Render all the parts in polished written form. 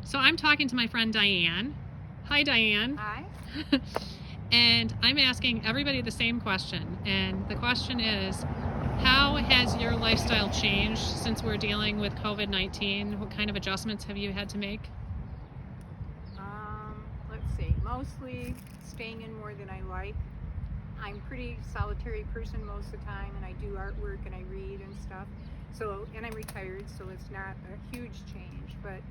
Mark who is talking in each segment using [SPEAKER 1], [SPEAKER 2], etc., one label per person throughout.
[SPEAKER 1] So I'm talking to my friend Dianne. Hi, Dianne.
[SPEAKER 2] Hi.
[SPEAKER 1] And I'm asking everybody the same question. And the question is, how has your lifestyle changed since we're dealing with COVID-19? What kind of adjustments have you had to make?
[SPEAKER 2] Let's see. Mostly staying in more than I like. I'm a pretty solitary person most of the time, and I do artwork and I read and stuff. So, and I'm retired, so it's not a huge change. But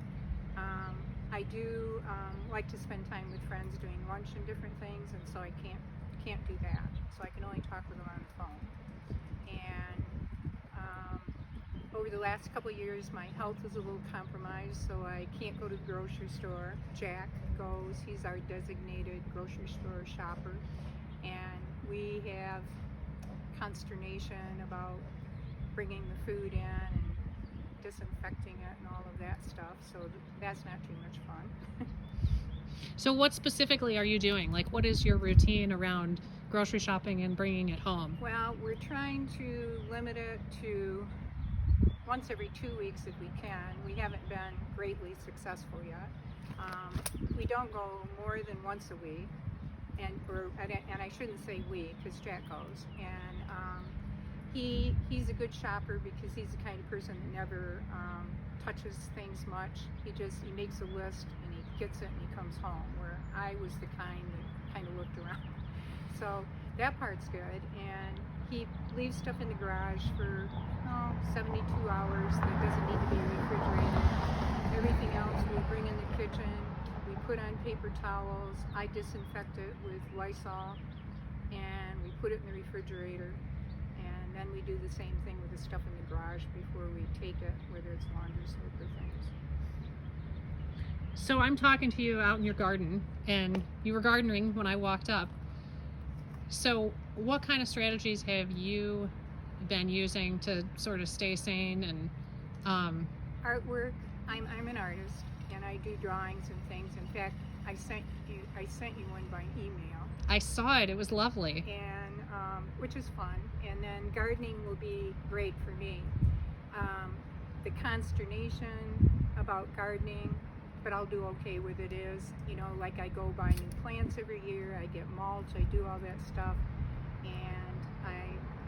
[SPEAKER 2] I do like to spend time with friends doing lunch and different things, and so I can't do that. So I can only talk with them on the phone. And over the last couple of years, my health is a little compromised, so I can't go to the grocery store. Jack goes. He's our designated grocery store shopper, and we have consternation about bringing the food in and disinfecting it and all of that stuff, so that's not too much fun.
[SPEAKER 1] So what specifically are you doing? Like, what is your routine around grocery shopping and bringing it home?
[SPEAKER 2] Well, we're trying to limit it to once every 2 weeks if we can. We haven't been greatly successful yet. We don't go more than once a week, and I shouldn't say we, because Jack goes, and he's a good shopper because he's the kind of person that never touches things much. He makes a list and he gets it and he comes home, where I was the kind that kind of looked around. So that part's good, and he leaves stuff in the garage for 72 hours that doesn't need to be refrigerated. Everything else we bring in the kitchen, we put on paper towels, I disinfect it with Lysol, and we put it in the refrigerator. And then we do the same thing with the stuff in the garage before we take it, whether it's laundry soap or things.
[SPEAKER 1] So I'm talking to you out in your garden, and you were gardening when I walked up. So what kind of strategies have you been using to sort of stay sane? And
[SPEAKER 2] Artwork. I'm an artist, and I do drawings and things. In fact, I sent you one by email.
[SPEAKER 1] I saw it. It was lovely.
[SPEAKER 2] And which is fun. And then gardening will be great for me. The consternation about gardening, but I'll do okay with it, is, like I go buy new plants every year, I get mulch, I do all that stuff, and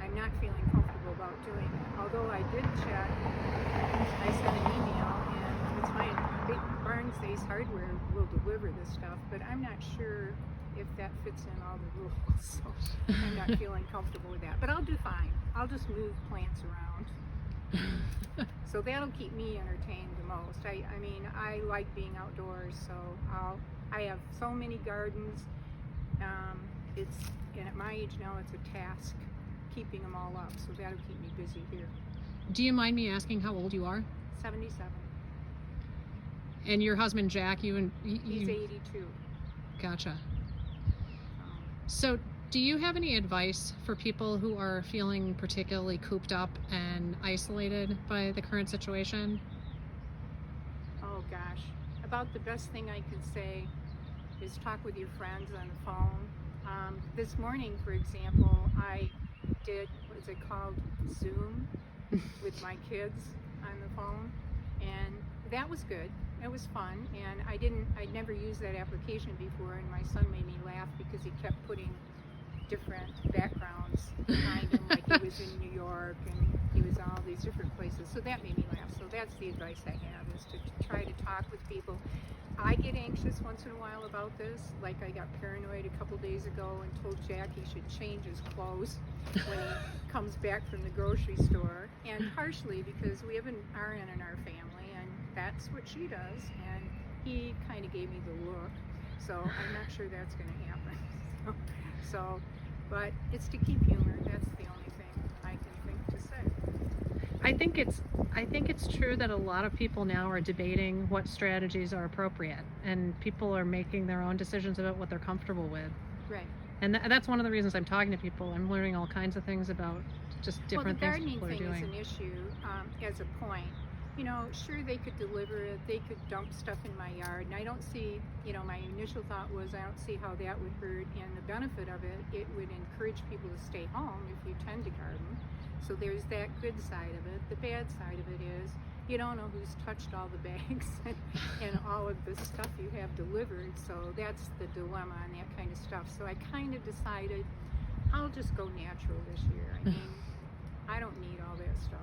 [SPEAKER 2] I'm not feeling comfortable about doing it. Although I did check, I sent an email, and it's fine. Barnes Hardware will deliver this stuff, but I'm not sure if that fits in all the rules, so I'm not feeling comfortable with that. But I'll do fine. I'll just move plants around. So that'll keep me entertained the most. I mean, I like being outdoors, so I have so many gardens. And at my age now, it's a task keeping them all up, so that'll keep me busy here.
[SPEAKER 1] Do you mind me asking how old you are?
[SPEAKER 2] 77.
[SPEAKER 1] And your husband Jack,
[SPEAKER 2] He's 82.
[SPEAKER 1] Gotcha. So do you have any advice for people who are feeling particularly cooped up and isolated by the current situation?
[SPEAKER 2] Oh gosh, about the best thing I could say is talk with your friends on the phone. This morning, for example, I did, what's it called, Zoom with my kids on the phone, and that was good. It was fun, and I'd never used that application before, and my son made me laugh because he kept putting different backgrounds behind him, like he was in New York and he was all these different places, so that made me laugh. So that's the advice I have, is to try to talk with people. I get anxious once in a while about this, like I got paranoid a couple days ago and told Jack he should change his clothes when he comes back from the grocery store, and partially because we have an RN in our family, and that's what she does, and he kind of gave me the look, so I'm not sure that's going to happen. But it's to keep humor. That's the only thing I can think to say.
[SPEAKER 1] I think it's true that a lot of people now are debating what strategies are appropriate, and people are making their own decisions about what they're comfortable with.
[SPEAKER 2] Right.
[SPEAKER 1] And that's one of the reasons I'm talking to people. I'm learning all kinds of things about just different things people are doing.
[SPEAKER 2] Well, the gardening thing is an issue as a point. Sure, they could deliver it, they could dump stuff in my yard, and I don't see, my initial thought was I don't see how that would hurt, and the benefit of it, it would encourage people to stay home if you tend to garden. So there's that good side of it. The bad side of it is you don't know who's touched all the bags and all all of the stuff you have delivered. So that's the dilemma on that kind of stuff. So I kind of decided I'll just go natural this year. I mean, I don't need all that stuff.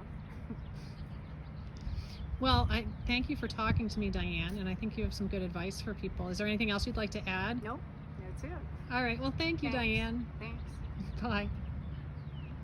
[SPEAKER 1] Well, I thank you for talking to me, Dianne, and I think you have some good advice for people. Is there anything else you'd like to add?
[SPEAKER 2] Nope, that's it.
[SPEAKER 1] All right. Well, thank you,
[SPEAKER 2] Thanks.
[SPEAKER 1] Dianne.
[SPEAKER 2] Thanks.
[SPEAKER 1] Bye.